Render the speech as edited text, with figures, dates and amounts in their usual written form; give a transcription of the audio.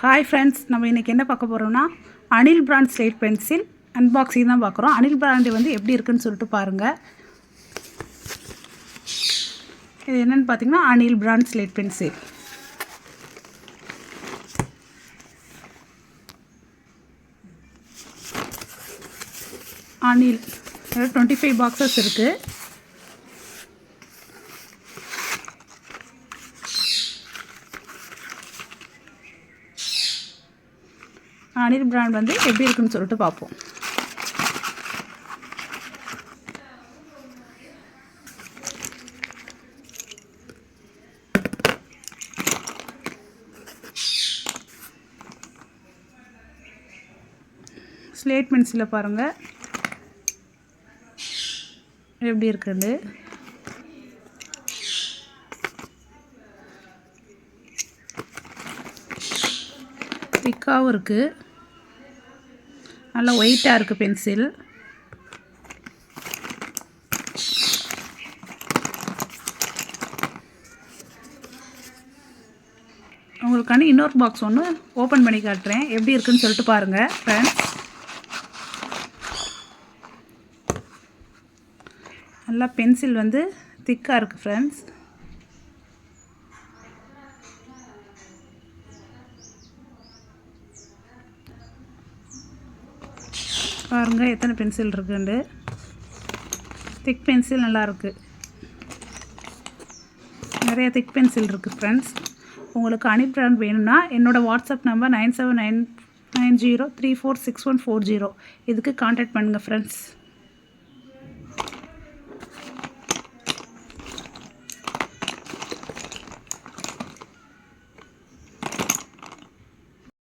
Hi friends, நம்ம இன்றைக்கி என்ன பார்க்க போகிறோம்னா Anil brand slate pencil unboxing தான் பார்க்குறோம். அனில் பிராண்டு வந்து எப்படி இருக்குன்னு சொல்லிட்டு பாருங்கள். இது என்னென்னு பார்த்தீங்கன்னா Anil brand slate pencil. Anil 25 boxes இருக்குது. அனில் பிராண்ட் வந்து எப்படி இருக்குன்னு சொல்லிட்டு பார்ப்போம். ஸ்லேட் பென்சிலில் பாருங்கள் எப்படி இருக்குது. திக்காகவும் இருக்குது, நல்லா ஒயிட்டாக இருக்குது பென்சில். உங்களுக்கான இன்னொரு பாக்ஸ் ஒன்று ஓப்பன் பண்ணி காட்டுறேன், எப்படி இருக்குன்னு சொல்லிட்டு பாருங்கள் ஃப்ரெண்ட்ஸ். நல்லா பென்சில் வந்து திக்காக இருக்குது ஃப்ரெண்ட்ஸ். பாருங்கள் எத்தனை பென்சில் இருக்குண்டு. திக் பென்சில் நல்லாயிருக்கு, நிறைய திக் பென்சில் இருக்குது ஃப்ரெண்ட்ஸ். உங்களுக்கு அனில் பிராண்ட் வேணும்னா என்னோடய வாட்ஸ்அப் நம்பர் 979903464140 இதுக்கு கான்டாக்ட் பண்ணுங்கள் ஃப்ரெண்ட்ஸ்.